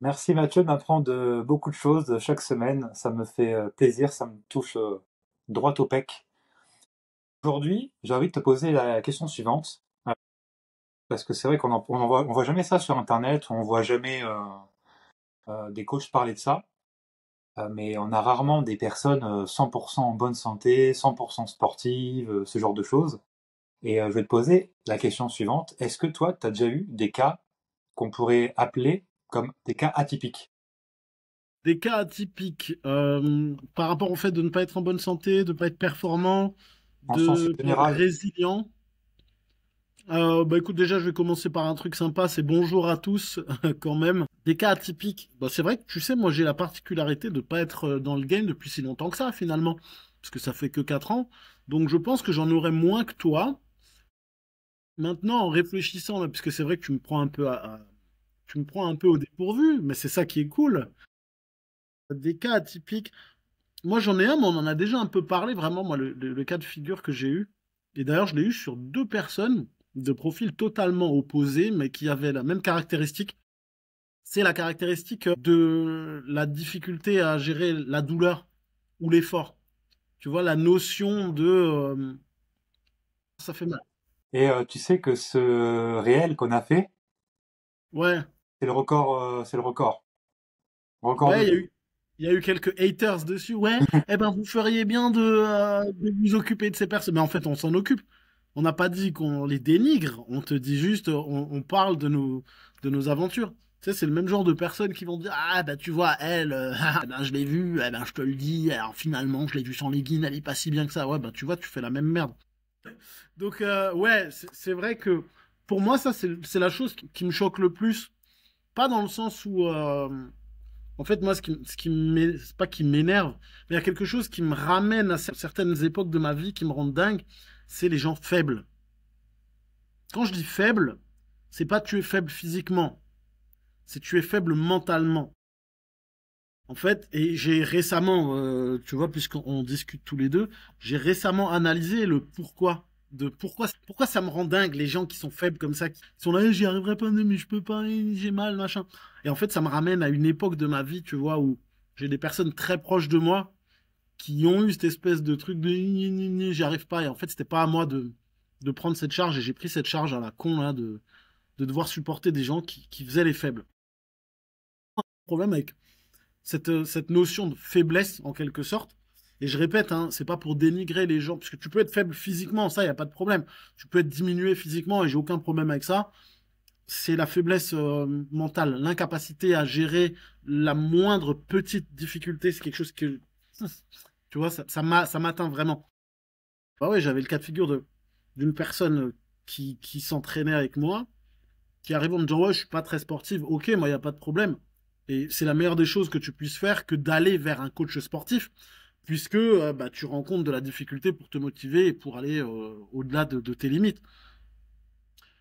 Merci Mathieu de m'apprendre beaucoup de choses chaque semaine. Ça me fait plaisir, ça me touche droit au pec. Aujourd'hui, j'ai envie de te poser la question suivante, parce que c'est vrai on voit jamais ça sur Internet, on voit jamais des coachs parler de ça, mais on a rarement des personnes 100% en bonne santé, 100% sportives, ce genre de choses. Et je vais te poser la question suivante. Est-ce que toi, tu as déjà eu des cas qu'on pourrait appeler comme des cas atypiques? Des cas atypiques par rapport au fait de ne pas être en bonne santé, de ne pas être performant, En sens de pas être général, résilient. Bah écoute, déjà, je vais commencer par un truc sympa, c'est bonjour à tous, quand même. Des cas atypiques, bah, c'est vrai que tu sais, moi j'ai la particularité de ne pas être dans le game depuis si longtemps que ça, finalement, parce que ça fait que 4 ans. Donc je pense que j'en aurais moins que toi. Maintenant, en réfléchissant, là, puisque c'est vrai que tu me prends un peu tu me prends un peu au dépourvu, mais c'est ça qui est cool. Des cas atypiques. Moi, j'en ai un, mais on en a déjà un peu parlé, vraiment, moi, le cas de figure que j'ai eu. Et d'ailleurs, je l'ai eu sur deux personnes de profils totalement opposés, mais qui avaient la même caractéristique. C'est la caractéristique de la difficulté à gérer la douleur ou l'effort. Tu vois, la notion de ça fait mal. et tu sais que ce réel qu'on a fait, Ouais, c'est le record. Record de ouais, vie. il y a eu quelques haters dessus. Ouais, eh ben, vous feriez bien de vous occuper de ces personnes. Mais en fait, on s'en occupe. On n'a pas dit qu'on les dénigre, on te dit juste, on parle de nos aventures. Tu sais, c'est le même genre de personnes qui vont dire, ah bah tu vois, elle, ah, ben, je l'ai vue, eh ben, je te le dis, alors finalement je l'ai vue sans legging, elle est pas si bien que ça. Ouais, bah tu vois, tu fais la même merde. Donc ouais, c'est vrai que pour moi, ça c'est la chose qui me choque le plus. Pas dans le sens où, en fait, moi, c'est pas qui m'énerve, mais il y a quelque chose qui me ramène à certaines époques de ma vie qui me rendent dingue, c'est les gens faibles. Quand je dis faible, c'est pas tu es faible physiquement, c'est tu es faible mentalement. En fait, et j'ai récemment, tu vois, puisqu'on discute tous les deux, j'ai récemment analysé le pourquoi. Pourquoi ça me rend dingue les gens qui sont faibles comme ça, qui sont là, j'y arriverai pas, mais je peux pas, j'ai mal, machin. Et en fait, ça me ramène à une époque de ma vie, tu vois, où j'ai des personnes très proches de moi qui ont eu cette espèce de truc de j'y arrive pas. Et en fait, c'était pas à moi de prendre cette charge, et j'ai pris cette charge à la con, là, de devoir supporter des gens qui faisaient les faibles. Problème avec cette notion de faiblesse, en quelque sorte. Et je répète, hein, c'est pas pour dénigrer les gens, parce que tu peux être faible physiquement, ça, il n'y a pas de problème. Tu peux être diminué physiquement, et j'ai aucun problème avec ça. C'est la faiblesse mentale, l'incapacité à gérer la moindre petite difficulté, c'est quelque chose que, tu vois, ça m'atteint vraiment. Bah ouais, j'avais le cas de figure d'une personne qui s'entraînait avec moi, qui arrive en me disant, ouais, je suis pas très sportive. Ok, moi, il n'y a pas de problème. Et c'est la meilleure des choses que tu puisses faire que d'aller vers un coach sportif, puisque bah, tu rencontres de la difficulté pour te motiver et pour aller au-delà de tes limites.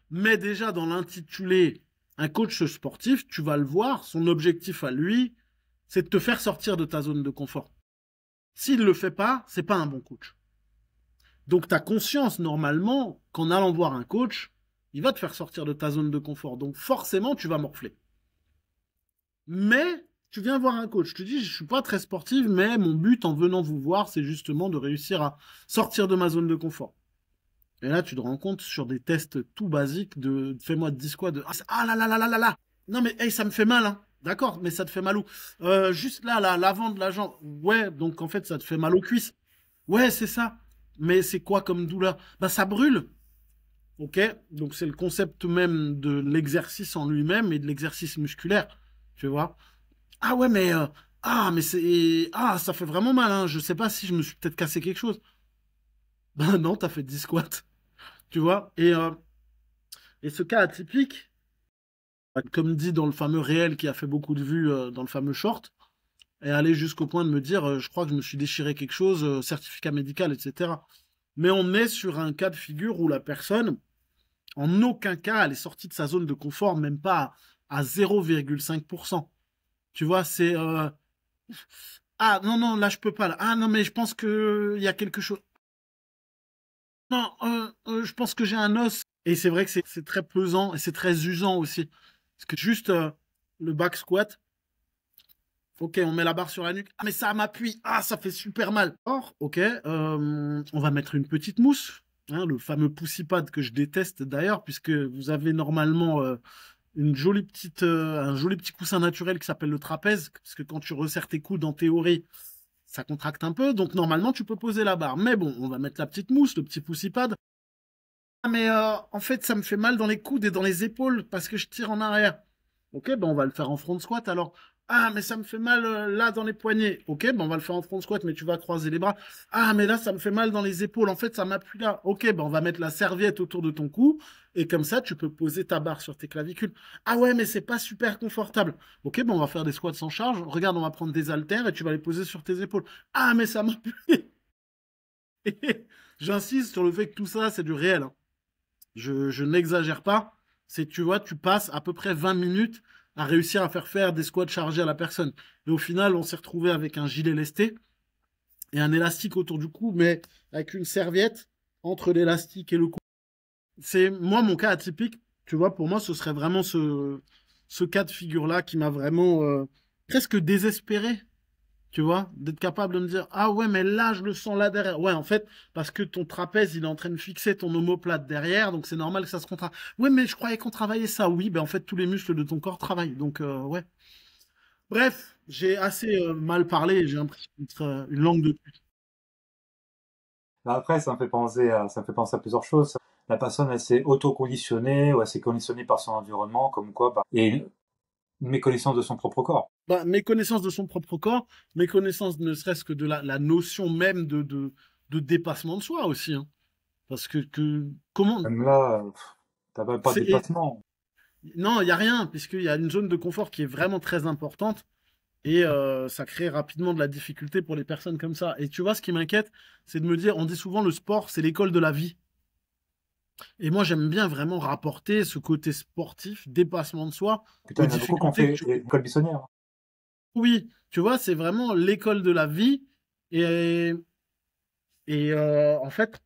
Mais déjà, dans l'intitulé, un coach sportif, tu vas le voir, son objectif à lui, c'est de te faire sortir de ta zone de confort. S'il ne le fait pas, c'est pas un bon coach. Donc, tu as conscience normalement qu'en allant voir un coach, il va te faire sortir de ta zone de confort. Donc, forcément, tu vas morfler. Mais tu viens voir un coach. Je te dis, je suis pas très sportive, mais mon but en venant vous voir, c'est justement de réussir à sortir de ma zone de confort. Et là, tu te rends compte sur des tests tout basiques de fais-moi 10 squats de ah là là là là là là. Non mais hey, ça me fait mal hein. D'accord, mais ça te fait mal où? Juste là, l'avant de la jambe. Ouais, donc en fait ça te fait mal aux cuisses. Ouais, c'est ça. Mais c'est quoi comme douleur? Bah ça brûle. Ok, donc c'est le concept même de l'exercice en lui-même et de l'exercice musculaire. Tu vois? Ah ouais, mais c'est ça fait vraiment mal. Hein. Je sais pas si je me suis peut-être cassé quelque chose. Ben non, t'as fait 10 squats. Tu vois? Et ce cas atypique, comme dit dans le fameux réel qui a fait beaucoup de vues dans le fameux short, est allé jusqu'au point de me dire, je crois que je me suis déchiré quelque chose, certificat médical, etc. Mais on est sur un cas de figure où la personne, en aucun cas, elle est sortie de sa zone de confort, même pas à 0,5%. Tu vois, c'est ah non non là je peux pas là. Ah non mais je pense que il y a quelque chose. Non, je pense que j'ai un os. Et c'est vrai que c'est très pesant et c'est très usant aussi. Parce que juste le back squat. Ok, on met la barre sur la nuque. Ah, mais ça m'appuie. Ah, ça fait super mal. Or, ok, on va mettre une petite mousse. Hein, le fameux pussy pad que je déteste d'ailleurs, puisque vous avez normalement un joli petit coussin naturel qui s'appelle le trapèze, parce que quand tu resserres tes coudes, en théorie, ça contracte un peu. Donc normalement, tu peux poser la barre. Mais bon, on va mettre la petite mousse, le petit pussy pad. Ah, mais en fait, ça me fait mal dans les coudes et dans les épaules parce que je tire en arrière. Ok, ben on va le faire en front squat alors. Ah, mais ça me fait mal là dans les poignets. Ok, ben on va le faire en front squat, mais tu vas croiser les bras. Ah, mais là, ça me fait mal dans les épaules. En fait, ça m'appuie là. Ok, ben on va mettre la serviette autour de ton cou et comme ça, tu peux poser ta barre sur tes clavicules. Ah ouais, mais c'est pas super confortable. Ok, ben on va faire des squats sans charge. Regarde, on va prendre des haltères et tu vas les poser sur tes épaules. Ah, mais ça m'appuie. J'insiste sur le fait que tout ça, c'est du réel, hein. Je n'exagère pas. C'est, tu vois, tu passes à peu près 20 minutes à réussir à faire des squats chargés à la personne. Et au final, on s'est retrouvé avec un gilet lesté et un élastique autour du cou, mais avec une serviette entre l'élastique et le cou. C'est, moi, mon cas atypique, tu vois, pour moi, ce serait vraiment ce cas de figure-là qui m'a vraiment presque désespéré, tu vois, d'être capable de me dire, ah ouais, mais là, je le sens là derrière. Ouais, en fait, parce que ton trapèze, il est en train de fixer ton omoplate derrière, donc c'est normal que ça se contracte. Ouais, mais je croyais qu'on travaillait ça. Oui, ben en fait, tous les muscles de ton corps travaillent. Donc, ouais. Bref, j'ai assez mal parlé et j'ai l'impression d'être une langue de pute. Après, ça me fait penser à plusieurs choses. La personne, elle s'est auto-conditionnée ou elle s'est conditionnée par son environnement, comme quoi, et une méconnaissance de son propre corps. Bah, méconnaissance de son propre corps, méconnaissance ne serait-ce que de la notion même de dépassement de soi aussi, hein. Parce comment, Même là, t'as même pas de c'est, dépassement. non, il n'y a rien, puisqu'il y a une zone de confort qui est vraiment très importante et ça crée rapidement de la difficulté pour les personnes comme ça. Et tu vois, ce qui m'inquiète, c'est de me dire, on dit souvent le sport, c'est l'école de la vie. Et moi, j'aime bien vraiment rapporter ce côté sportif, dépassement de soi, Putain, aux il y en a beaucoup qui ont difficultés que fait tu... école buissonnière. Oui, tu vois, c'est vraiment l'école de la vie. Et, en fait,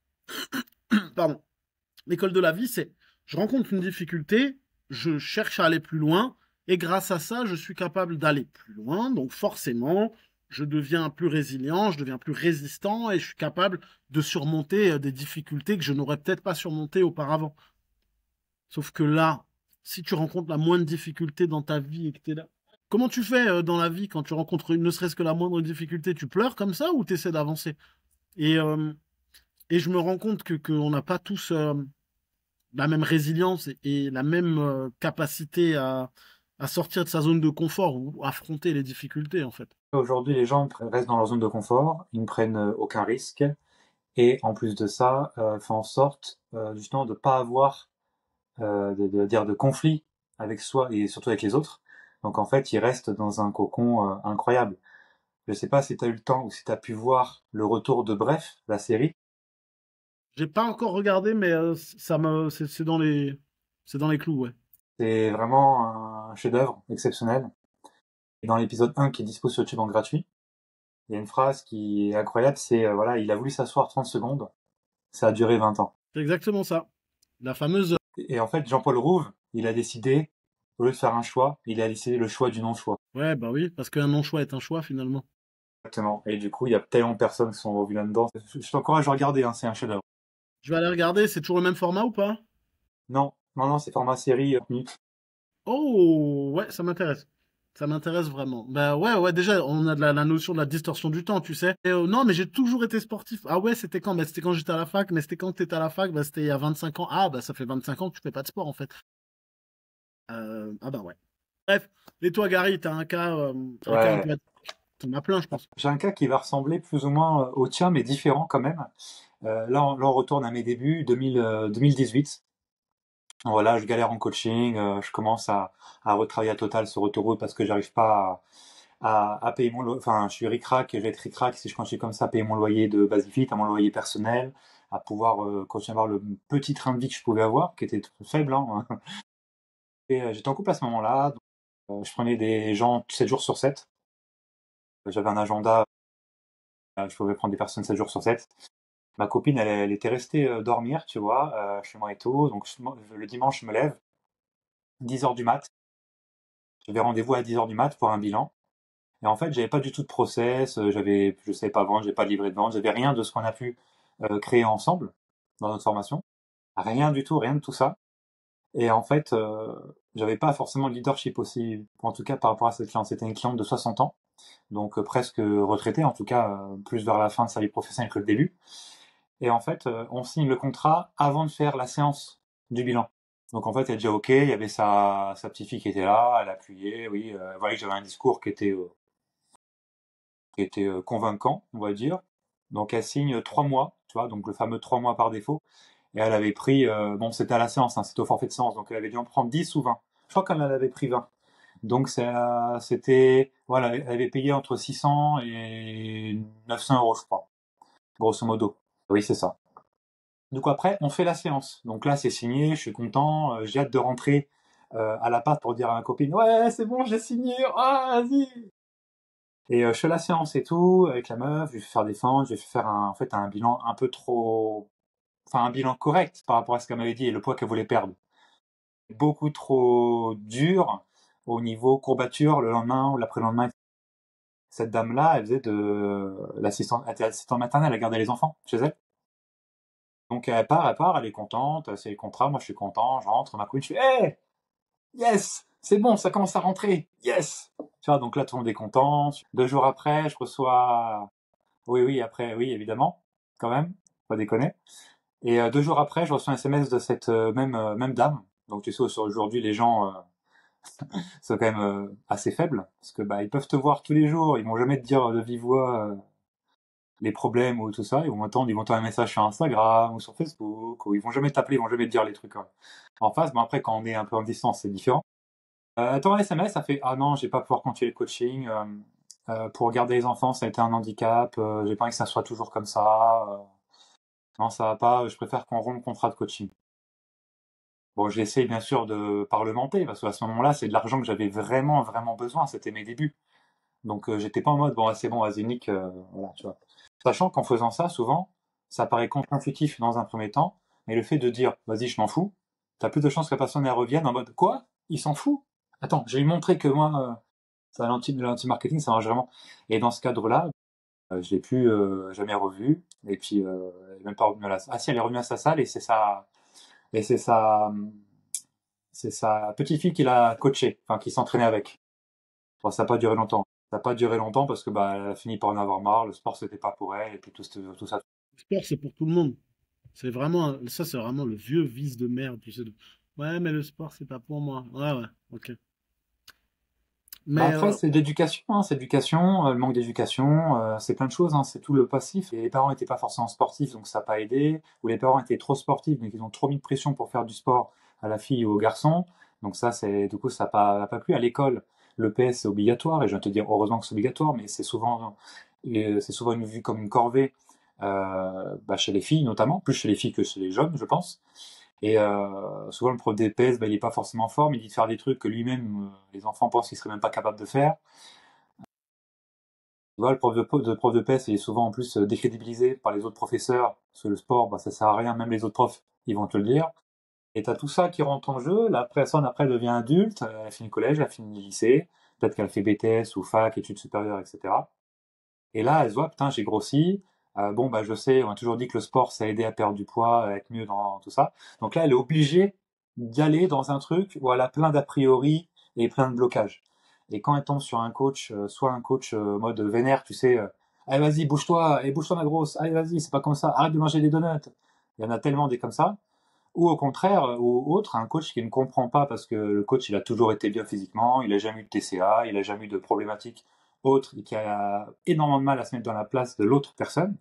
pardon, l'école de la vie, c'est je rencontre une difficulté, je cherche à aller plus loin, et grâce à ça, je suis capable d'aller plus loin. Donc forcément, je deviens plus résilient, je deviens plus résistant, et je suis capable de surmonter des difficultés que je n'aurais peut-être pas surmontées auparavant. Sauf que là, si tu rencontres la moindre difficulté dans ta vie et que tu es là, comment tu fais dans la vie quand tu rencontres ne serait-ce que la moindre difficulté? Tu pleures comme ça ou tu essaies d'avancer? Et, euh, et je me rends compte que qu'on n'a pas tous la même résilience et la même capacité à sortir de sa zone de confort ou affronter les difficultés, en fait. Aujourd'hui, les gens restent dans leur zone de confort, ils ne prennent aucun risque, et en plus de ça, font en sorte justement de pas avoir dire de conflit avec soi et surtout avec les autres. Donc en fait, ils restent dans un cocon incroyable. Je sais pas si tu as eu le temps ou si tu as pu voir le retour de Bref, la série. J'ai pas encore regardé, mais c'est dans les clous, ouais. C'est vraiment un chef-d'œuvre exceptionnel. Et dans l'épisode 1 qui est dispo sur YouTube en gratuit, il y a une phrase qui est incroyable, c'est voilà, il a voulu s'asseoir 30 secondes, ça a duré 20 ans. C'est exactement ça. La fameuse. Et en fait, Jean-Paul Rouve, il a décidé, au lieu de faire un choix, il a décidé le choix du non-choix. Ouais, bah oui, parce qu'un non-choix est un choix finalement. Exactement. Et du coup, il y a tellement de personnes qui sont revues là-dedans. Je t'encourage à regarder, hein, c'est un chef-d'œuvre. Je vais aller regarder, c'est toujours le même format ou pas? Non, non, non, c'est format série minutes. Oh, ouais, ça m'intéresse. Ça m'intéresse vraiment. Bah ouais, ouais, déjà, on a de la notion de la distorsion du temps, tu sais. Et, non, mais j'ai toujours été sportif. Ah ouais, c'était quand? Bah, c'était quand j'étais à la fac, mais c'était quand t'étais à la fac? Bah, c'était il y a 25 ans. Ah, bah, ça fait 25 ans que tu fais pas de sport, en fait. Ah bah ouais. Bref. Et toi, Gary, t'as un cas un Ouais. peu... T'en as plein, je pense. J'ai un cas qui va ressembler plus ou moins au tien, mais différent quand même. Là, on retourne à mes débuts, 2018. Voilà, je galère en coaching, je commence à retravailler à Total sur Autoroute parce que j'arrive pas à payer mon loyer. Enfin, je suis ric-rac et je vais être ric-rac si je continue comme ça à payer mon loyer de Basifit, à mon loyer personnel, à pouvoir continuer à avoir le petit train de vie que je pouvais avoir, qui était trop faible, hein. Et j'étais en couple à ce moment-là, donc, je prenais des gens 7 jours sur 7. J'avais un agenda, je pouvais prendre des personnes 7 jours sur 7. Ma copine, elle était restée dormir, tu vois, chez moi et tout. Donc le dimanche, je me lève, 10 heures du mat. J'avais rendez-vous à 10 heures du mat pour un bilan. Et en fait, j'avais pas du tout de process, je savais pas vendre, j'avais pas de livret de vente, j'avais rien de ce qu'on a pu créer ensemble dans notre formation. Rien du tout, rien de tout ça. Et en fait, j'avais pas forcément de leadership aussi, en tout cas par rapport à cette cliente. C'était une cliente de 60 ans, donc presque retraitée, en tout cas plus vers la fin de sa vie professionnelle que le début. Et en fait, on signe le contrat avant de faire la séance du bilan. Donc en fait, elle dit OK, il y avait sa petite fille qui était là, elle appuyait, oui, elle voyait que j'avais un discours qui était convaincant, on va dire. Donc elle signe 3 mois, tu vois, donc le fameux 3 mois par défaut. Et elle avait pris, bon, c'était à la séance, hein, c'était au forfait de séance, donc elle avait dû en prendre 10 ou 20. Je crois qu'elle en avait pris 20. Donc c'était, voilà, elle avait payé entre 600 et 900 euros, je crois, grosso modo. Oui, c'est ça. Du coup, après, on fait la séance. Donc là, c'est signé, je suis content, j'ai hâte de rentrer à l'appart pour dire à ma copine, ouais, c'est bon, j'ai signé, ah, vas-y. Et je fais la séance et tout, avec la meuf, je vais faire des fentes, je vais faire en fait, un bilan un peu trop, enfin, un bilan correct par rapport à ce qu'elle m'avait dit et le poids qu'elle voulait perdre. Beaucoup trop dur au niveau courbature le lendemain ou l'après-lendemain. Cette dame-là, elle faisait elle était assistante maternelle, elle gardait les enfants chez elle. Donc elle part, elle est contente, c'est le contrat, moi je suis content, je rentre, ma copine, je fais hey, yes, c'est bon, ça commence à rentrer, yes. Tu vois, donc là tout le monde est content. 2 jours après, je reçois, oui, oui, après, oui, évidemment, quand même, pas déconner. Et 2 jours après, je reçois un SMS de cette même dame. Donc tu sais, aujourd'hui, les gens sont quand même assez faibles, parce que bah ils peuvent te voir tous les jours, ils vont jamais te dire de vive voix les problèmes ou tout ça, ils vont t'envoyer un message sur Instagram ou sur Facebook, ou ils vont jamais t'appeler, ils vont jamais te dire les trucs en face. Bon après, quand on est un peu en distance, c'est différent. Ton SMS, ça fait ah non, j'ai pas pouvoir continuer le coaching. Pour garder les enfants, ça a été un handicap. J'ai pas envie que ça soit toujours comme ça. Non, ça va pas. Je préfère qu'on rompe le contrat de coaching. Bon, j'essaie bien sûr de parlementer parce qu'à ce moment-là, c'est de l'argent que j'avais vraiment, vraiment besoin. C'était mes débuts. Donc, j'étais pas en mode, bon, c'est bon, vas-y, nique, voilà, tu vois. Sachant qu'en faisant ça, souvent, ça paraît contre-intuitif dans un premier temps, mais le fait de dire, vas-y, je m'en fous, t'as plus de chances que la personne elle revienne en mode, quoi? Il s'en fout? Attends, j'ai lui montré que moi, ça, l'anti-marketing, ça marche vraiment. Et dans ce cadre-là, je l'ai plus jamais revu. Et puis, elle est même pas revenue à la salle. Ah si, elle est revenue à sa salle et et c'est sa petite fille qui l'a coaché, enfin, qui s'entraînait avec. Bon, ça n'a pas duré longtemps. Ça n'a pas duré longtemps parce que bah, elle a fini par en avoir marre. Le sport, c'était pas pour elle. Et puis tout ça. Le sport, c'est pour tout le monde. C'est vraiment, ça, c'est vraiment le vieux vice de merde, tu sais. Ouais, mais le sport, c'est pas pour moi. Ouais, ouais, ok. Bah Mais après, c'est l'éducation, hein, c'est l'éducation, le manque d'éducation, c'est plein de choses, hein, c'est tout le passif. Et les parents n'étaient pas forcément sportifs, donc ça n'a pas aidé. Ou les parents étaient trop sportifs, donc ils ont trop mis de pression pour faire du sport à la fille ou au garçon. Donc ça, du coup, ça n'a pas plu. À l'école, le PS c'est obligatoire, et je viens de te dire heureusement que c'est obligatoire, mais c'est souvent vu comme une corvée, bah, chez les filles notamment, plus chez les filles que chez les jeunes, je pense. Et souvent, le prof d'EPS, bah, il est pas forcément fort, mais il dit de faire des trucs que lui-même, les enfants pensent qu'il serait même pas capable de faire. Tu vois, le prof de PS, il est souvent en plus décrédibilisé par les autres professeurs, parce que le sport, bah, ça sert à rien, même les autres profs, ils vont te le dire. Et t'as tout ça qui rentre en jeu, la personne après devient adulte, elle a fini le collège, elle a fini le lycée, peut-être qu'elle fait BTS ou fac, études supérieures, etc. Et là, elle se voit, putain, j'ai grossi. Bon, bah, je sais, on a toujours dit que le sport, ça a aidé à perdre du poids, à être mieux dans tout ça. Donc là, elle est obligée d'y aller dans un truc où elle a plein d'a priori et plein de blocages. Et quand elle tombe sur un coach, soit un coach mode vénère, tu sais, allez, vas-y, bouge-toi, et bouge-toi ma grosse, allez, vas-y, c'est pas comme ça, arrête de manger des donuts. Il y en a tellement des comme ça. Ou au contraire, ou autre, un coach qui ne comprend pas parce que le coach, il a toujours été bien physiquement, il a jamais eu de TCA, il a jamais eu de problématiques autres et qui a énormément de mal à se mettre dans la place de l'autre personne.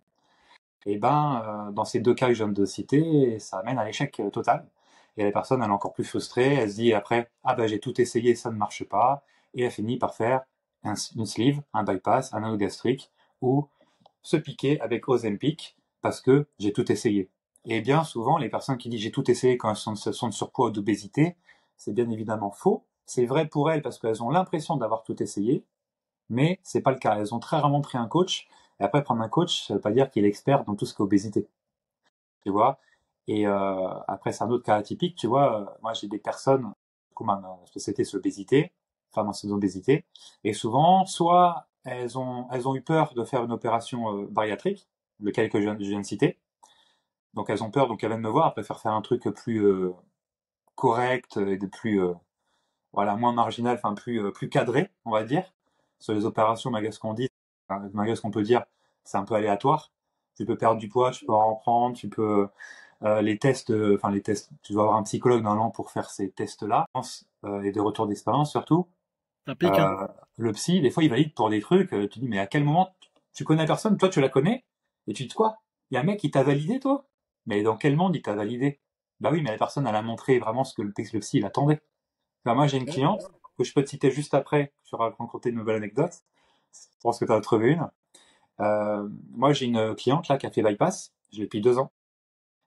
Et ben, dans ces deux cas que je viens de citer, ça amène à l'échec total. Et la personne, elle est encore plus frustrée, elle se dit après, ah ben j'ai tout essayé, ça ne marche pas, et elle finit par faire une sleeve, un bypass, un anneau gastrique, ou se piquer avec Ozempic parce que j'ai tout essayé. Et bien souvent, les personnes qui disent j'ai tout essayé quand elles sont de surpoids ou d'obésité, c'est bien évidemment faux. C'est vrai pour elles parce qu'elles ont l'impression d'avoir tout essayé, mais c'est pas le cas. Elles ont très rarement pris un coach. Et après, prendre un coach, ça veut pas dire qu'il est expert dans tout ce qui est obésité. Tu vois. Et après, c'est un autre cas atypique. Tu vois, moi, j'ai des personnes, comme ma spécialité, c'est l'obésité, enfin, dans cette obésité. Et souvent, soit elles ont eu peur de faire une opération bariatrique, lequel que je viens de citer. Donc elles ont peur, donc elles viennent me voir, elles préfèrent faire un truc plus correct et de plus voilà, moins marginal, enfin plus cadré, on va dire. Sur les opérations, malgré ce qu'on dit, malgré ce qu'on peut dire, c'est un peu aléatoire. Tu peux perdre du poids, tu peux en reprendre, tu peux les tests, enfin les tests, tu dois avoir un psychologue normalement pour faire ces tests-là, et des retours d'expérience surtout. Ça pique, hein. Euh, le psy, des fois, il valide pour des trucs, tu dis, mais à quel moment tu connais la personne, toi tu la connais, et tu te dis quoi? Il y a un mec qui t'a validé, toi? Mais dans quel monde il t'a validé? Bah oui, mais la personne, elle a montré vraiment ce que le psy, il attendait. Enfin, moi, j'ai une Ouais. cliente que je peux te citer juste après, je vais raconter une nouvelle anecdote. Je pense que tu as trouvé une. Moi, j'ai une cliente là qui a fait bypass, je l'ai depuis 2 ans.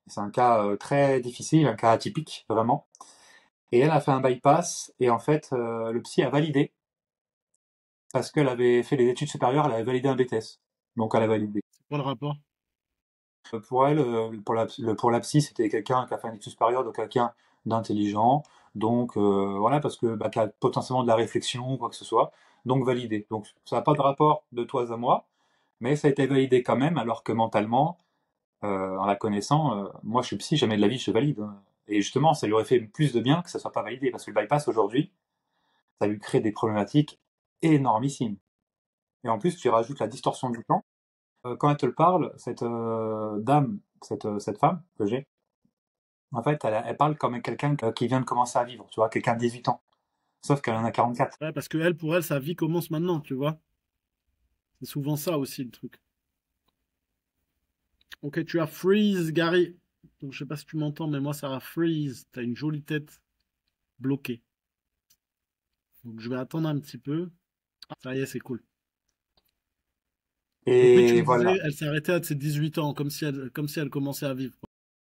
C'est un cas très difficile, un cas atypique, vraiment. Et elle a fait un bypass, et en fait, le psy a validé, parce qu'elle avait fait les études supérieures, elle avait validé un BTS. Donc elle a validé. C'est quoi le rapport? Pour elle, pour la psy, c'était quelqu'un qui a fait une étude supérieure, donc quelqu'un d'intelligent. Donc voilà, parce que bah, qui a potentiellement de la réflexion ou quoi que ce soit. Donc validé. Donc ça n'a pas de rapport de toi à moi, mais ça a été validé quand même, alors que mentalement, en la connaissant, moi je suis psy, jamais de la vie je valide, hein. Et justement, ça lui aurait fait plus de bien que ça soit pas validé, parce que le bypass aujourd'hui, ça lui crée des problématiques énormissimes. Et en plus, tu rajoutes la distorsion du temps. Quand elle te le parle, cette dame, cette femme que j'ai, en fait, elle parle comme quelqu'un qui vient de commencer à vivre, tu vois, quelqu'un de 18 ans. Sauf qu'elle en a 44. Ouais, parce que elle, pour elle, sa vie commence maintenant, tu vois. C'est souvent ça aussi le truc. Ok, tu as freeze, Gary. Donc, je sais pas si tu m'entends, mais moi, ça va freeze. T'as une jolie tête bloquée. Donc, je vais attendre un petit peu. Ça y est, c'est cool. Donc, oui, tu Et me disais, voilà. elle s'est arrêtée à ses 18 ans, comme si elle commençait à vivre.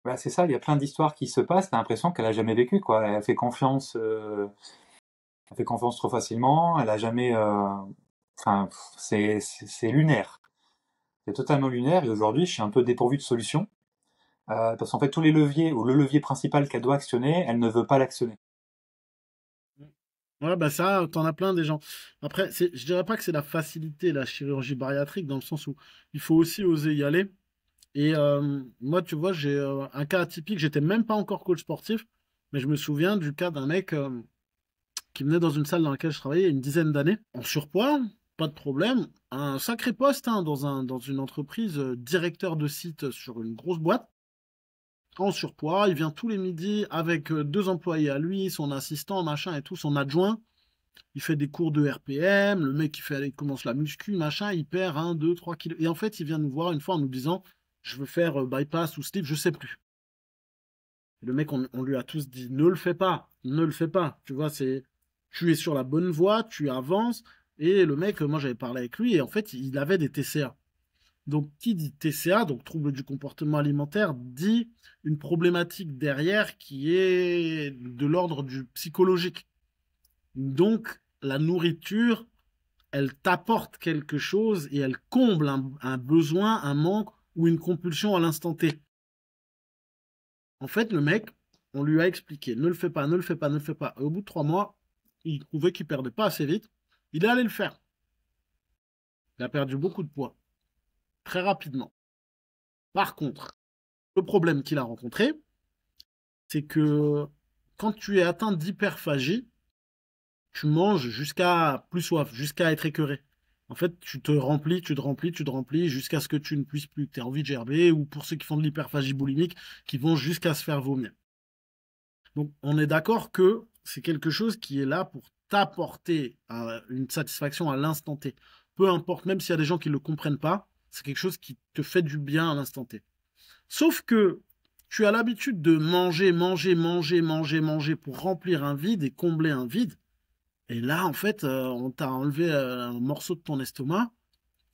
Bah, c'est ça, il y a plein d'histoires qui se passent, t'as l'impression qu'elle a jamais vécu, quoi. Elle fait confiance trop facilement, elle a jamais, enfin, c'est lunaire. C'est totalement lunaire, et aujourd'hui, je suis un peu dépourvu de solution, parce qu'en fait, tous les leviers, ou le levier principal qu'elle doit actionner, elle ne veut pas l'actionner. Ouais, bah ça, t'en as plein des gens. Après, je dirais pas que c'est la facilité, la chirurgie bariatrique, dans le sens où il faut aussi oser y aller. Et moi, tu vois, j'ai un cas atypique. J'étais même pas encore coach sportif, mais je me souviens du cas d'un mec qui venait dans une salle dans laquelle je travaillais il y a une dizaine d'années, en surpoids, pas de problème, un sacré poste hein, dans une entreprise, directeur de site sur une grosse boîte, en surpoids. Il vient tous les midis avec deux employés à lui, son assistant, machin et tout, son adjoint. Il fait des cours de RPM, le mec il commence la muscu, machin, il perd 1, 2, 3 kilos. Et en fait, il vient nous voir une fois en nous disant, je veux faire bypass ou slip, je sais plus. Et le mec, on lui a tous dit, ne le fais pas, ne le fais pas. Tu vois, tu es sur la bonne voie, tu avances. Et le mec, moi j'avais parlé avec lui, et en fait, il avait des TCA. Donc, qui dit TCA, donc trouble du comportement alimentaire, dit une problématique derrière qui est de l'ordre du psychologique. Donc, la nourriture, elle t'apporte quelque chose et elle comble un besoin, un manque ou une compulsion à l'instant T. En fait, le mec, on lui a expliqué, ne le fais pas, ne le fais pas, ne le fais pas. Et au bout de 3 mois, il trouvait qu'il perdait pas assez vite. Il est allé le faire. Il a perdu beaucoup de poids, très rapidement. Par contre, le problème qu'il a rencontré, c'est que quand tu es atteint d'hyperphagie, tu manges jusqu'à plus soif, jusqu'à être écœuré. En fait, tu te remplis, tu te remplis, tu te remplis jusqu'à ce que tu ne puisses plus, que tu aies envie de gerber, ou pour ceux qui font de l'hyperphagie boulimique, qui vont jusqu'à se faire vomir. Donc, on est d'accord que c'est quelque chose qui est là pour t'apporter une satisfaction à l'instant T. Peu importe, même s'il y a des gens qui ne le comprennent pas, c'est quelque chose qui te fait du bien à l'instant T. Sauf que tu as l'habitude de manger, manger, manger, manger, manger pour remplir un vide et combler un vide. Et là, en fait, on t'a enlevé un morceau de ton estomac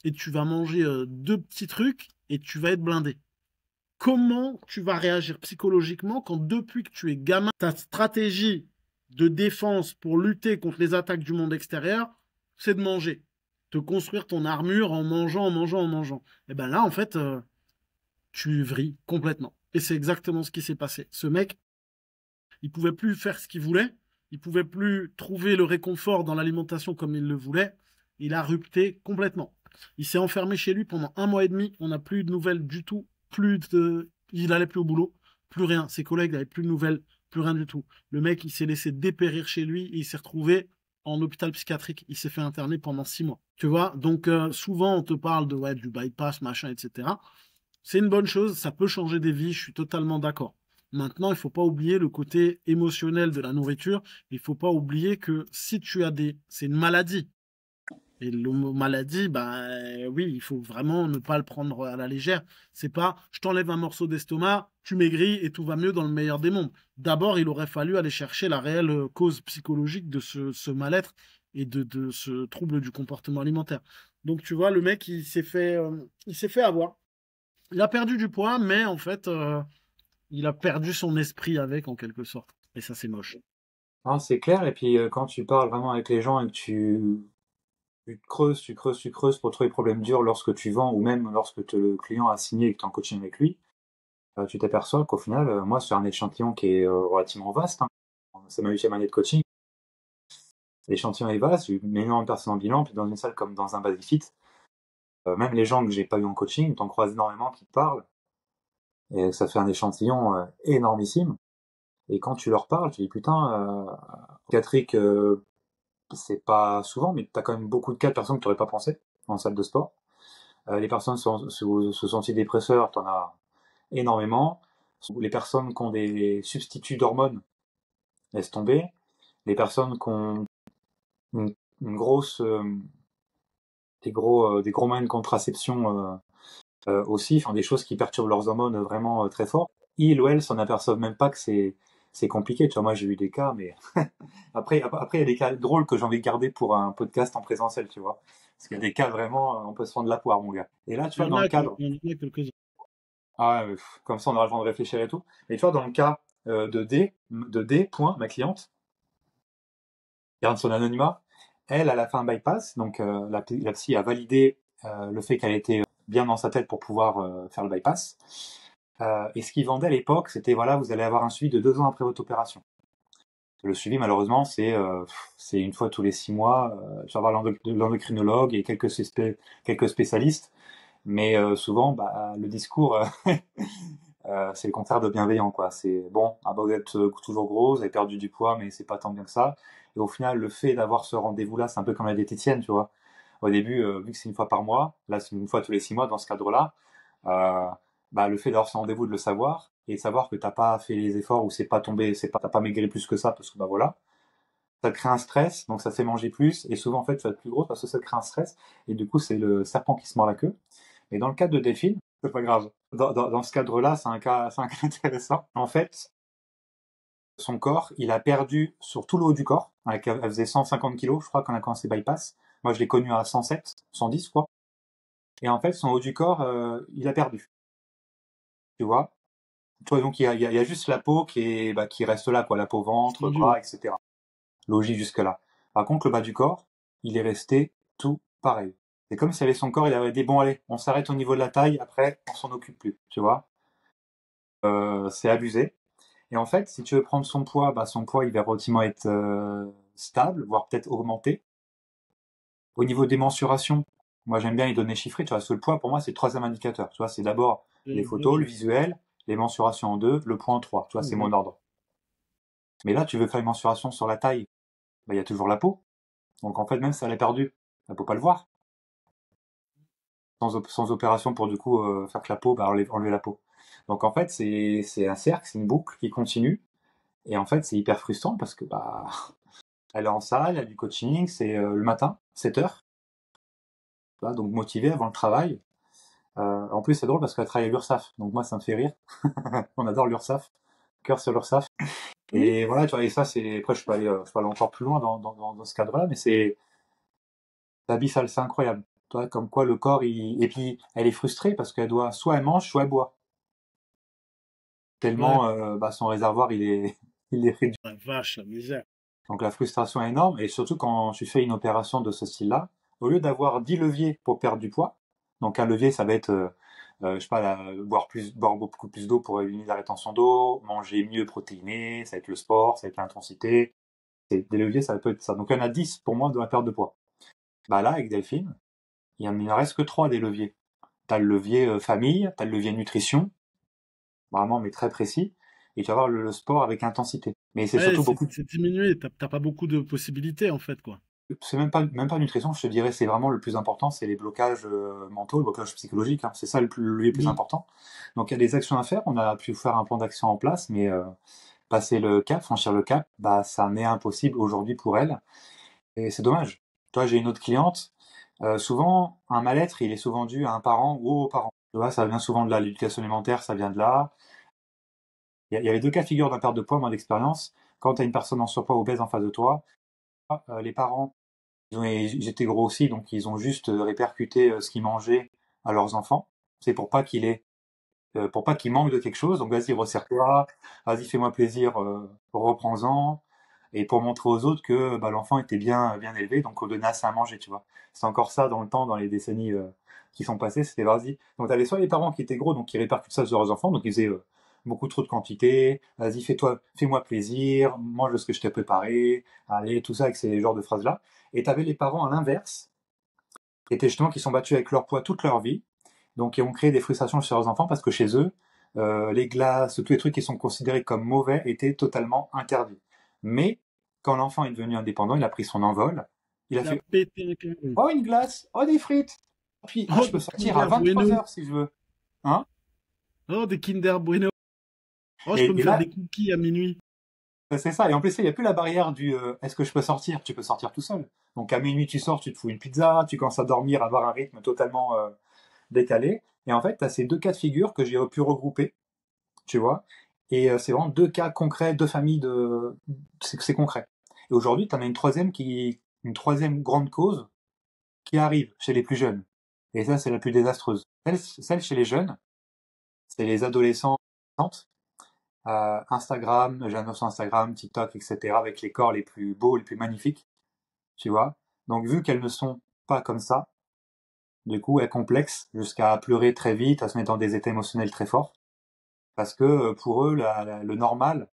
et tu vas manger deux petits trucs et tu vas être blindé. Comment tu vas réagir psychologiquement quand depuis que tu es gamin, ta stratégie de défense pour lutter contre les attaques du monde extérieur, c'est de manger, de construire ton armure en mangeant, en mangeant, en mangeant. Et ben là, en fait, tu vrilles complètement. Et c'est exactement ce qui s'est passé. Ce mec, il pouvait plus faire ce qu'il voulait, il pouvait plus trouver le réconfort dans l'alimentation comme il le voulait. il a rupté complètement. Il s'est enfermé chez lui pendant 1 mois et demi. On n'a plus eu de nouvelles du tout. Il allait plus au boulot, plus rien. Ses collègues n'avaient plus de nouvelles, plus rien du tout. Le mec, il s'est laissé dépérir chez lui et il s'est retrouvé en hôpital psychiatrique. Il s'est fait interner pendant 6 mois. Tu vois, donc souvent on te parle de ouais, du bypass, machin, etc. C'est une bonne chose, ça peut changer des vies, je suis totalement d'accord. Maintenant, il ne faut pas oublier le côté émotionnel de la nourriture. Il ne faut pas oublier que si tu as des... C'est une maladie. Et le mot maladie, bah oui, il faut vraiment ne pas le prendre à la légère. C'est pas, je t'enlève un morceau d'estomac, tu maigris et tout va mieux dans le meilleur des mondes. D'abord, il aurait fallu aller chercher la réelle cause psychologique de ce mal-être et de ce trouble du comportement alimentaire. Donc tu vois, le mec, il s'est fait avoir. Il a perdu du poids, mais en fait, il a perdu son esprit avec, en quelque sorte. Et ça, c'est moche. Non, c'est clair. Et puis quand tu parles vraiment avec les gens et que tu creuses, tu creuses pour trouver les problèmes durs lorsque tu vends ou même lorsque le client a signé et que tu es en coaching avec lui, tu t'aperçois qu'au final, moi, sur un échantillon qui est relativement vaste, hein, c'est ma 8e année de coaching, l'échantillon est vaste, j'ai eu énormément de personnes en bilan, puis dans une salle comme dans un Basic Fit, même les gens que j'ai pas eu en coaching, t'en croises énormément qui te parlent, et ça fait un échantillon énormissime. Et quand tu leur parles, tu dis putain, Patrick, c'est pas souvent, mais t'as quand même beaucoup de cas de personnes que t'aurais pas pensé en salle de sport. Les personnes sous antidépresseurs, t'en as énormément. Les personnes qui ont des substituts d'hormones, laisse tomber. Les personnes qui ont une grosse, des gros moyens de contraception aussi, enfin des choses qui perturbent leurs hormones vraiment très fort. Ils ou elles s'en aperçoivent même pas que c'est compliqué. Tu vois, moi j'ai eu des cas, mais après il y a des cas drôles que j'ai envie de garder pour un podcast en présentiel, tu vois. Parce qu'il y a des cas vraiment, on peut se prendre de la poire, mon gars. Et là, tu vois, dans le cadre, Il y en a quelques-uns. ah, comme ça on aura le temps de réfléchir et tout. Mais tu vois, dans le cas de D, point, ma cliente, garde son anonymat, elle a fait un bypass, donc la psy a validé le fait qu'elle était bien dans sa tête pour pouvoir faire le bypass. Et ce qu'ils vendaient à l'époque, c'était voilà, vous allez avoir un suivi de 2 ans après votre opération. Le suivi, malheureusement, c'est une fois tous les 6 mois. Tu vas voir l'endocrinologue et quelques spécialistes, mais souvent, bah, le discours, c'est le contraire de bienveillant, quoi. C'est bon, ah bah, vous êtes toujours gros, vous avez perdu du poids, mais c'est pas tant bien que ça. Et au final, le fait d'avoir ce rendez-vous-là, c'est un peu comme la diététicienne, tu vois. Au début, vu que c'est une fois par mois, là c'est une fois tous les 6 mois dans ce cadre-là, euh, bah, le fait d'avoir ce rendez-vous, de le savoir, et de savoir que t'as pas fait les efforts ou c'est pas tombé, t'as pas maigri plus que ça, parce que bah voilà, ça crée un stress, donc ça fait manger plus, et souvent en fait ça va être plus gros parce que ça crée un stress, et du coup c'est le serpent qui se mord la queue. Et dans le cas de Delphine, c'est pas grave. Dans ce cadre-là, c'est un cas intéressant. En fait, son corps, il a perdu sur tout le haut du corps. Elle faisait 150 kilos, je crois, quand elle a commencé bypass. Moi, je l'ai connue à 107, 110, quoi. Et en fait, son haut du corps, il a perdu. Tu vois? Toi, donc, il y a juste la peau qui reste là, quoi. La peau, ventre, bras, etc. Logique jusque-là. Par contre, le bas du corps, il est resté tout pareil. C'est comme si avec son corps, il avait dit, bon, allez, on s'arrête au niveau de la taille, après, on s'en occupe plus. Tu vois? C'est abusé. Et en fait, si tu veux prendre son poids, bah, son poids, il va relativement être stable, voire peut-être augmenter. Au niveau des mensurations, moi j'aime bien les données chiffrées, tu vois, parce que le poids, pour moi, c'est le troisième indicateur. Tu vois, c'est d'abord les photos, le visuel, les mensurations en 2, le poids en 3. Tu vois, c'est mon ordre. Mais là, tu veux faire une mensuration sur la taille, bah, il y a toujours la peau. Donc en fait, même si elle est perdue, elle peut pas le voir. Sans opération pour du coup faire que la peau, bah, enlever la peau. Donc en fait, c'est un cercle, c'est une boucle qui continue. Et en fait, c'est hyper frustrant parce que bah, elle est en salle, elle a du coaching, c'est le matin, 7 heures, donc motivée avant le travail. En plus, c'est drôle parce qu'elle travaille à l'URSSAF, donc moi, ça me fait rire. On adore l'URSSAF, cœur sur l'URSSAF. Et voilà, tu vois, et ça, c'est. Après, je peux aller encore plus loin dans ce cadre-là, mais c'est abyssal, c'est incroyable. Tu vois, comme quoi le corps, et puis elle est frustrée parce qu'elle doit, soit elle mange, soit elle boit. Ouais. Tellement bah, son réservoir, il est réduit. La vache, la misère. Donc la frustration est énorme, et surtout quand tu fais une opération de ce style-là, au lieu d'avoir 10 leviers pour perdre du poids, donc un levier ça va être, je sais pas, boire beaucoup plus d'eau pour éliminer la rétention d'eau, manger mieux protéiné, ça va être le sport, ça va être l'intensité, des leviers ça peut être ça. Donc il y en a 10 pour moi de la perte de poids. Bah là, avec Delphine, il n'en reste que trois des leviers. T'as le levier famille, t'as le levier nutrition, vraiment, mais très précis, et tu vas avoir le sport avec intensité. Mais c'est Ouais, surtout beaucoup, c'est diminué. T'as pas beaucoup de possibilités, en fait, quoi. c'est même pas nutrition, je te dirais, c'est vraiment le plus important, c'est les blocages mentaux, le blocage psychologique, hein. C'est ça le levier le plus Mm. important. Donc il y a des actions à faire, on a pu faire un plan d'action en place, mais passer le cap, franchir le cap, bah ça m'est impossible aujourd'hui pour elle, et c'est dommage. Toi, j'ai une autre cliente, souvent, un mal-être, il est souvent dû à un parent ou aux parents. Tu vois, ça vient souvent de là, l'éducation alimentaire, ça vient de là. Il y avait deux cas de figure d'un perte de poids, moi, d'expérience. Quand tu as une personne en surpoids obèse en face de toi, les parents, ils étaient gros aussi, donc ils ont juste répercuté ce qu'ils mangeaient à leurs enfants. C'est pour pas qu'ils manquent de quelque chose. Donc vas-y, resserre-toi, vas-y, fais-moi plaisir, reprends-en. Et pour montrer aux autres que bah, l'enfant était bien élevé, donc on donnait assez à manger, tu vois. C'est encore ça dans le temps, dans les décennies qui sont passées, c'était vas-y. Donc t'avais soit les parents qui étaient gros, donc qui répercutent ça sur leurs enfants, donc ils faisaient beaucoup trop de quantité, vas-y, fais-moi plaisir, mange ce que je t'ai préparé, allez, tout ça avec ces genres de phrases-là. Et t'avais les parents à l'inverse, qui étaient justement qui sont battus avec leur poids toute leur vie, donc ils ont créé des frustrations chez leurs enfants parce que chez eux, les glaces, tous les trucs qui sont considérés comme mauvais étaient totalement interdits. Mais quand l'enfant est devenu indépendant, il a pris son envol, il a Il a fait pété un câble. oh une glace, oh des frites, puis ah Oh, je peux des sortir à Kinder 23 Bueno. heures si je veux, hein. Oh, des Kinder Bueno. Oh, je peux me Et faire là des cookies à minuit. c'est ça. Et en plus il n'y a plus la barrière du est-ce que je peux sortir? Tu peux sortir tout seul. Donc à minuit tu sors, tu te fous une pizza, tu commences à dormir, à avoir un rythme totalement décalé. Et en fait, tu as ces deux cas de figure que j'ai pu regrouper, tu vois. Et c'est vraiment deux cas concrets, deux familles de. C'est concret. Et aujourd'hui, tu en as une troisième grande cause qui arrive chez les plus jeunes. Et ça, c'est la plus désastreuse. Celle chez les jeunes, c'est les adolescents, Instagram, jeunes sur Instagram, TikTok, etc., avec les corps les plus beaux, les plus magnifiques, tu vois. Donc, vu qu'elles ne sont pas comme ça, du coup, elles complexent jusqu'à pleurer très vite, à se mettre dans des états émotionnels très forts. Parce que pour eux, le normal,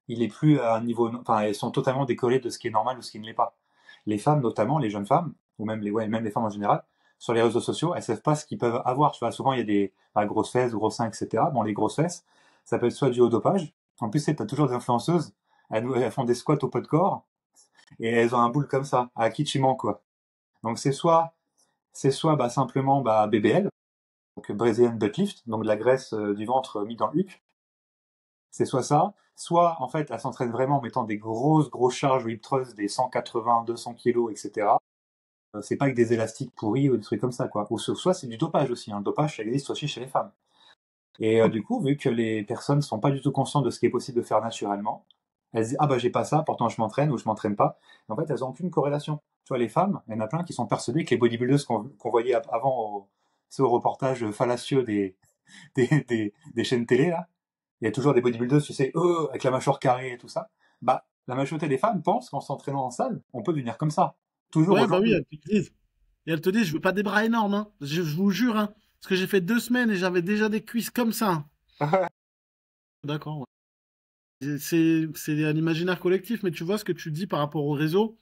il est plus à un niveau, enfin, elles sont totalement décollées de ce qui est normal ou ce qui ne l'est pas. Les femmes, notamment, les jeunes femmes, ou même ouais, même les femmes en général, sur les réseaux sociaux, elles savent pas ce qu'ils peuvent avoir. Tu vois, souvent, il y a des grosses fesses, gros seins, etc. Bon, les grosses fesses, ça peut être soit dû au dopage. En plus, tu as toujours des influenceuses, elles font des squats au poids de corps, et elles ont un boule comme ça, à qui tu mens, quoi. Donc, c'est soit bah, simplement bah, BBL, donc Brazilian Butt Lift, donc de la graisse du ventre mis dans le huc. C'est soit ça, soit en fait elle s'entraîne vraiment en mettant des grosses charges hip thrust, des 180, 200 kilos, etc. C'est pas avec des élastiques pourris ou des trucs comme ça, quoi. Ou soit c'est du dopage aussi, hein. Le dopage ça existe aussi chez les femmes. Et du coup, vu que les personnes sont pas du tout conscientes de ce qui est possible de faire naturellement, elles se disent ah bah j'ai pas ça, pourtant je m'entraîne ou je m'entraîne pas. En fait, elles ont aucune corrélation. Tu vois, les femmes, il y en a plein qui sont persuadées que les bodybuilders qu'on voyait avant au reportage fallacieux des chaînes télé là, il y a toujours des bodybuilders, tu sais, avec la mâchoire carrée et tout ça. Bah, la majorité des femmes pensent qu'en s'entraînant en salle, on peut devenir comme ça. Toujours Ouais, bah oui, aujourd'hui. elles te disent. Et elles te disent, je veux pas des bras énormes, hein. Je vous jure, hein. Parce que j'ai fait 2 semaines et j'avais déjà des cuisses comme ça. D'accord, ouais. C'est un imaginaire collectif, mais tu vois ce que tu dis par rapport au réseau,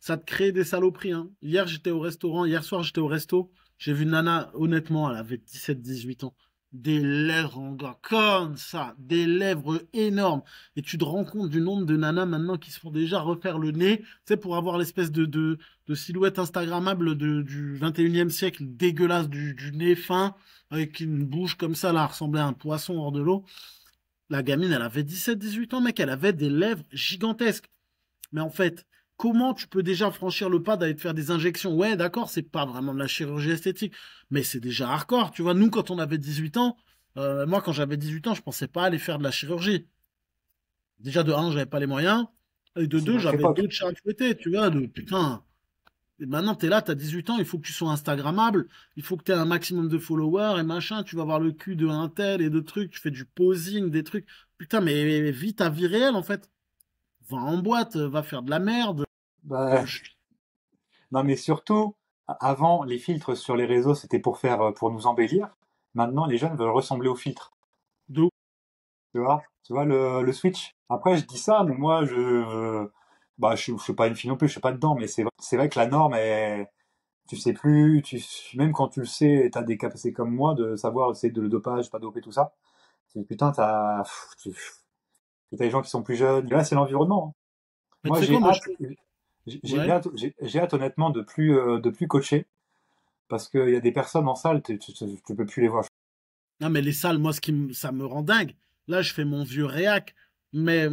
ça te crée des saloperies, hein. Hier soir, j'étais au resto, j'ai vu une nana, honnêtement, elle avait 17, 18 ans. Des lèvres, en gars, comme ça, des lèvres énormes. Et tu te rends compte du nombre de nanas maintenant qui se font déjà refaire le nez, tu sais, pour avoir l'espèce de silhouette Instagrammable du 21e siècle, dégueulasse, du nez fin, avec une bouche comme ça, là, ressemblait à un poisson hors de l'eau. La gamine, elle avait 17, 18 ans, mec, elle avait des lèvres gigantesques. Mais en fait, comment tu peux déjà franchir le pas d'aller te faire des injections? Ouais, d'accord, c'est pas vraiment de la chirurgie esthétique, mais c'est déjà hardcore. Tu vois, nous, quand on avait 18 ans, moi, quand j'avais 18 ans, je pensais pas aller faire de la chirurgie. Déjà, de un, j'avais pas les moyens. Et de C'est deux, notre j'avais époque. d'autres chats à fouetter, tu vois, de putain. Et maintenant, t'es là, t'as 18 ans, il faut que tu sois Instagrammable, il faut que tu aies un maximum de followers et machin, tu vas voir le cul de un tel et de trucs, tu fais du posing, des trucs. Putain, mais vis ta vie réelle, en fait. Va en boîte, va faire de la merde. Bah, Je- non, mais surtout, avant, les filtres sur les réseaux, c'était pour nous embellir. Maintenant, les jeunes veulent ressembler aux filtres. de Tu vois le switch. Après, je dis ça, mais moi, Bah, je suis pas une fille non plus, je suis pas dedans, mais c'est vrai que la norme est, tu sais plus, même quand tu le sais, t'as des capacités comme moi de savoir c'est de le dopage, pas dopé, tout ça. Tu dis, putain, t'as des gens qui sont plus jeunes. Là, c'est l'environnement, hein. Mais tu Moi, sais quoi, moi, ouais. j'ai hâte honnêtement de plus coacher parce qu'il y a des personnes en salle, tu peux plus les voir. Non, mais les salles, moi, ça me rend dingue. Là, je fais mon vieux réac. Mais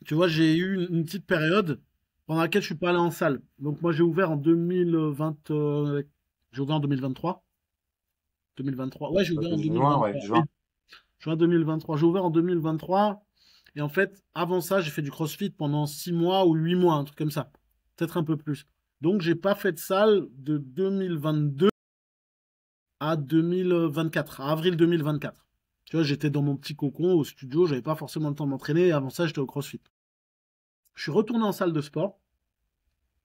tu vois, j'ai eu une petite période pendant laquelle je suis pas allé en salle. Donc, moi, j'ai ouvert en 2020. J'ai ouvert en 2023. 2023. Ouais, j'ai ouvert en Juin, ouais, 2023. juin. Juin 2023. J'ai ouvert en 2023. Et en fait, avant ça, j'ai fait du CrossFit pendant 6 mois ou 8 mois, un truc comme ça. Peut-être un peu plus. Donc, j'ai pas fait de salle de 2022 à 2024, à avril 2024. Tu vois, j'étais dans mon petit cocon au studio, j'avais pas forcément le temps de m'entraîner. Et avant ça, j'étais au CrossFit. Je suis retourné en salle de sport,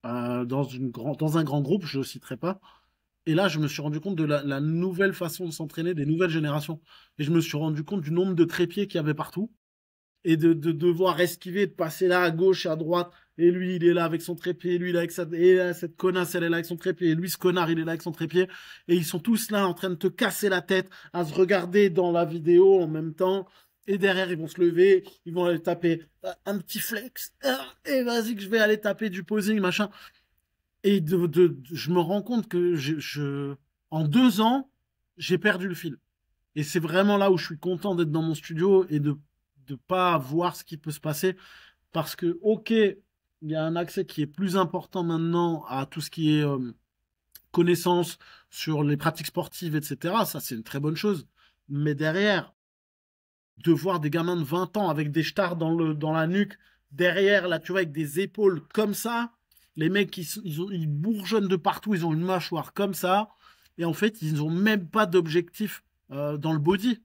dans un grand groupe, je ne citerai pas. Et là, je me suis rendu compte de la nouvelle façon de s'entraîner des nouvelles générations. Et je me suis rendu compte du nombre de trépieds qu'il y avait partout. Et de devoir esquiver, de passer là à gauche et à droite. Et lui, il est là avec son trépied. Lui, il est avec sa... Et là, cette connasse, elle est là avec son trépied. Et lui, ce connard, il est là avec son trépied. Et ils sont tous là en train de te casser la tête, à se regarder dans la vidéo en même temps. Et derrière, ils vont se lever, ils vont aller taper un petit flex. Et vas-y, que je vais aller taper du posing, machin. Et je me rends compte que en 2 ans, j'ai perdu le fil. Et c'est vraiment là où je suis content d'être dans mon studio et de ne pas voir ce qui peut se passer. Parce que, ok, il y a un accès qui est plus important maintenant à tout ce qui est connaissance sur les pratiques sportives, etc. Ça, c'est une très bonne chose. Mais derrière, de voir des gamins de 20 ans avec des stars dans la nuque, derrière, là, tu vois, avec des épaules comme ça, les mecs, ils bourgeonnent de partout, ils ont une mâchoire comme ça, et en fait, ils n'ont même pas d'objectif dans le body.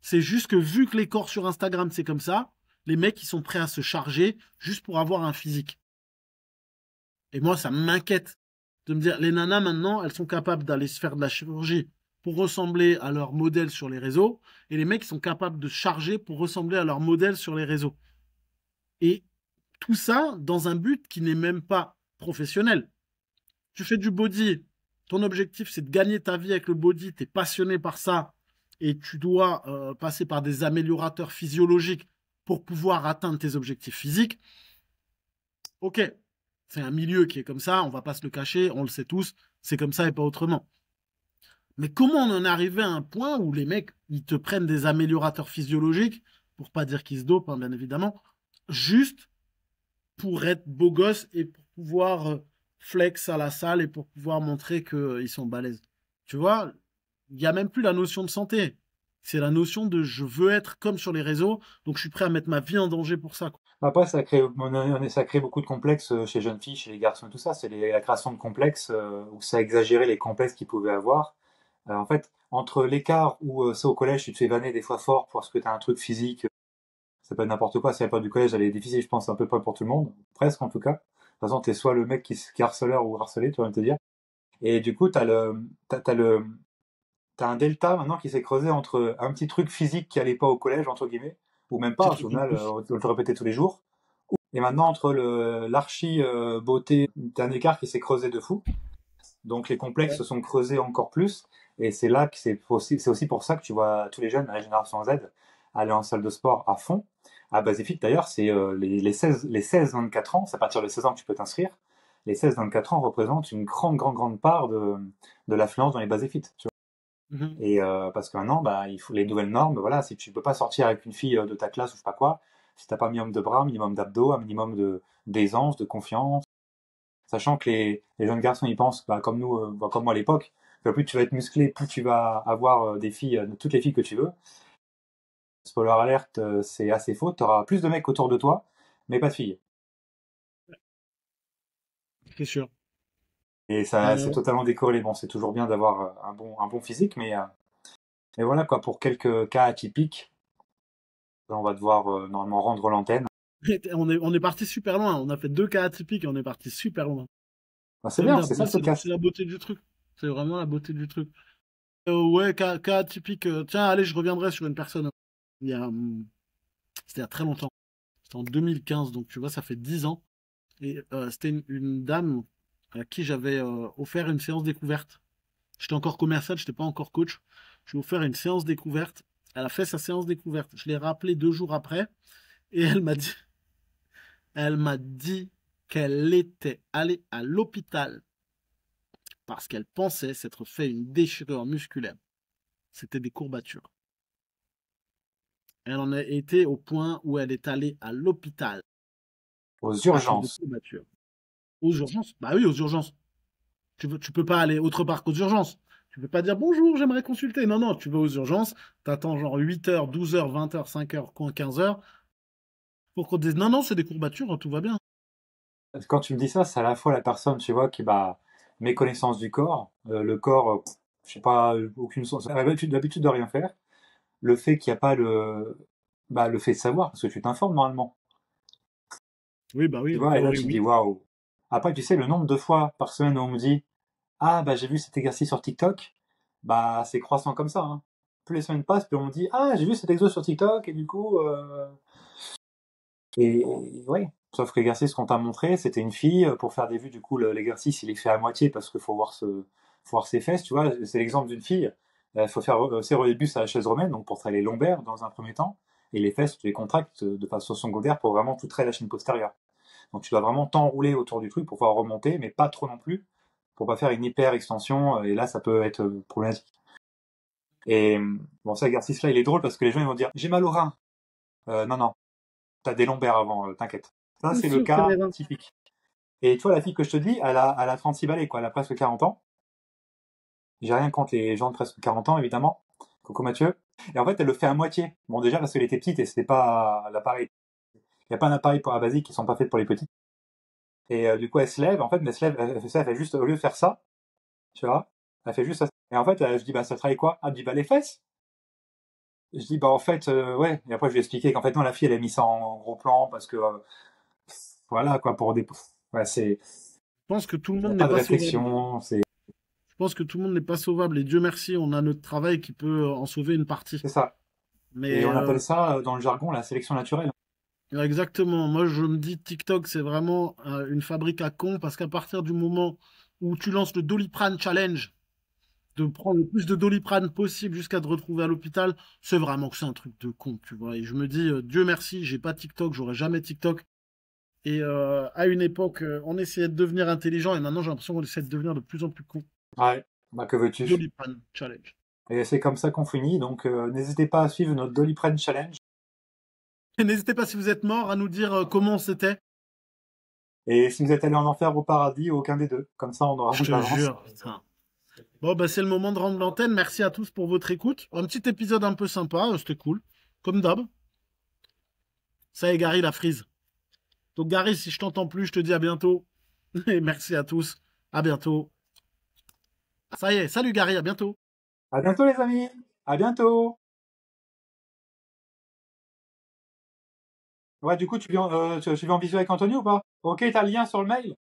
C'est juste que vu que les corps sur Instagram, c'est comme ça, les mecs, ils sont prêts à se charger juste pour avoir un physique. Et moi, ça m'inquiète de me dire, les nanas, maintenant, elles sont capables d'aller se faire de la chirurgie pour ressembler à leur modèle sur les réseaux, et les mecs, ils sont capables de charger pour ressembler à leur modèle sur les réseaux. Et tout ça dans un but qui n'est même pas professionnel. Tu fais du body, ton objectif, c'est de gagner ta vie avec le body, tu es passionné par ça, et tu dois passer par des améliorateurs physiologiques pour pouvoir atteindre tes objectifs physiques. Ok, c'est un milieu qui est comme ça, on va pas se le cacher, on le sait tous, c'est comme ça et pas autrement. Mais comment on en est arrivé à un point où les mecs, ils te prennent des améliorateurs physiologiques, pour pas dire qu'ils se dopent, hein, bien évidemment, juste pour être beau gosse et pour pouvoir flex à la salle et pour pouvoir montrer qu'ils sont balèzes. Tu vois, il n'y a même plus la notion de santé. C'est la notion de je veux être comme sur les réseaux, donc je suis prêt à mettre ma vie en danger pour ça, quoi. Après, ça crée beaucoup de complexes chez jeunes filles, chez les garçons et tout ça. La création de complexes où ça exagérait les complexes qu'ils pouvaient avoir. En fait, entre l'écart où c'est au collège, tu te fais vanner des fois fort parce que tu as un truc physique, c'est pas n'importe quoi. C'est la période du collège, elle est difficile, je pense, un peu pas pour tout le monde, presque en tout cas. De toute façon, t'es soit le mec qui est harceleur ou harcelé, tu vas me te dire. Et du coup, t'as un delta maintenant qui s'est creusé entre un petit truc physique qui allait pas au collège, entre guillemets, ou même pas, Petit au truc en final, plus. on le répétait tous les jours. Et maintenant, entre l'archi beauté, t'as un écart qui s'est creusé de fou. Donc les complexes Ouais. se sont creusés encore plus. Et c'est aussi pour ça que tu vois tous les jeunes, la génération Z, aller en salle de sport à fond. À Basifique, d'ailleurs, c'est les 16-24 ans, c'est à partir de 16 ans que tu peux t'inscrire. Les 16-24 ans représentent une grande part de l'affluence dans les Basifites. Mhm. Et parce que maintenant, bah, il faut les nouvelles normes. Voilà, si tu peux pas sortir avec une fille de ta classe ou je sais pas quoi, si t'as pas un minimum de bras, un minimum d'abdos, un minimum de d'aisance, de confiance, sachant que les jeunes garçons ils pensent, bah, comme nous, bah, comme moi à l'époque, que plus tu vas être musclé, plus tu vas avoir des filles, toutes les filles que tu veux. Spoiler alerte, c'est assez faux. Tu auras plus de mecs autour de toi, mais pas de filles. C'est sûr. Et ça, c'est Mais totalement décorrélé. Bon, c'est toujours bien d'avoir un bon physique, mais voilà quoi. Pour quelques cas atypiques, on va devoir normalement rendre l'antenne. on est parti super loin. On a fait 2 cas atypiques et on est parti super loin. Bah, c'est Comme bien, d'hab, c'est ça ça le c'est podcast. la beauté du truc. C'est vraiment la beauté du truc. Ouais, cas atypique. Tiens, allez, je reviendrai sur une personne. Il y a, c'était il y a très longtemps. C'était en 2015, donc tu vois, ça fait 10 ans. Et c'était une dame à qui j'avais offert une séance découverte. J'étais encore commercial, je n'étais pas encore coach. Je lui ai offert une séance découverte. Elle a fait sa séance découverte. Je l'ai rappelée 2 jours après et elle m'a dit qu'elle était allée à l'hôpital parce qu'elle pensait s'être fait une déchirure musculaire. C'était des courbatures. Elle en a été au point où elle est allée à l'hôpital Aux à cause de urgences. courbatures. Aux urgences? Bah oui, aux urgences. Tu peux pas aller autre part qu'aux urgences. Tu peux pas dire bonjour, j'aimerais consulter. Non, non, tu vas aux urgences, t'attends genre 8 heures, 12 heures, 20 heures, 5 heures, 15 heures pour qu'on te dise non, non, c'est des courbatures, tout va bien. Quand tu me dis ça, c'est à la fois la personne, tu vois, qui bah, méconnaissance du corps, le corps, je sais pas, aucune sens, elle a l'habitude de rien faire. Le fait qu'il n'y a pas le fait de savoir, parce que tu t'informes normalement. Oui, bah oui, Tu en vois, et là, théorie, tu te dis oui. waouh. Après, tu sais, le nombre de fois par semaine où on me dit, ah, bah, j'ai vu cet exercice sur TikTok, bah, c'est croissant comme ça, hein. Plus les semaines passent, plus on me dit, ah, j'ai vu cet exo sur TikTok, et du coup, et ouais. Sauf que l'exercice qu'on t'a montré, c'était une fille. Pour faire des vues, du coup, l'exercice, il est fait à moitié parce qu'il faut voir ses fesses, tu vois. C'est l'exemple d'une fille. Il faut faire serrer le bus à la chaise romaine, donc pour travailler les lombaires dans un premier temps. Et les fesses, tu les contractes de façon secondaire pour vraiment tout traiter la chaîne postérieure. Donc tu dois vraiment t'enrouler autour du truc pour pouvoir remonter, mais pas trop non plus, pour pas faire une hyper extension. Et là, ça peut être problématique. Et bon, cet exercice-là, il est drôle parce que les gens ils vont dire, j'ai mal au rein. Non, non, t'as des lombaires avant, t'inquiète. Ça, Bien c'est le sûr, c'est cas les reins. typique. Et tu vois, la fille que je te dis, elle a 36 balais, quoi. Elle a presque 40 ans. J'ai rien contre les gens de presque 40 ans, évidemment. Coco Mathieu. Et en fait, elle le fait à moitié. Bon, déjà, parce qu'elle était petite et c'était pas l'appareil. Il n'y a pas un appareil pour la basique qui sont pas faits pour les petits. Et du coup, elle se lève. En fait, mais elle se lève, elle fait ça, elle fait juste, au lieu de faire ça, tu vois, elle fait juste ça. Et en fait, je dis, bah, ça travaille quoi? Ah, elle me dit, bah, les fesses. Je dis, bah, en fait, ouais. Et après, je lui ai expliqué qu'en fait, non, la fille, elle a mis ça en gros plan parce que, voilà, quoi, pour des, ouais, Je pense que tout le il n'y monde a n'est pas de pas sauvable. réflexion, Je pense que tout le monde n'est pas sauvable et Dieu merci, on a notre travail qui peut en sauver une partie. c'est ça. Et Mais on appelle ça, dans le jargon, la sélection naturelle. exactement, moi je me dis TikTok c'est vraiment une fabrique à cons parce qu'à partir du moment où tu lances le Doliprane Challenge, de prendre le plus de Doliprane possible jusqu'à te retrouver à l'hôpital, c'est vraiment que c'est un truc de con, tu vois. Et je me dis, Dieu merci, j'ai pas TikTok, j'aurai jamais TikTok. Et à une époque, on essayait de devenir intelligent et maintenant j'ai l'impression qu'on essaie de devenir de plus en plus con. Ouais, bah que veux-tu? Doliprane Challenge. Et c'est comme ça qu'on finit, donc n'hésitez pas à suivre notre Doliprane Challenge. Et n'hésitez pas si vous êtes mort à nous dire comment c'était. Et si vous êtes allé en enfer ou au paradis, aucun des deux. Comme ça, on aura Je de te l'avance. jure, putain. Bon, bah, c'est le moment de rendre l'antenne. Merci à tous pour votre écoute. Un petit épisode un peu sympa, c'était cool. Comme d'hab. Ça y est, Gary, la frise. Donc, Gary, si je t'entends plus, je te dis à bientôt. Et merci à tous. À bientôt. Ça y est, salut Gary, à bientôt. À bientôt, les amis! À bientôt! Ouais, du coup, tu viens en visio avec Anthony ou pas? Ok, t'as le lien sur le mail?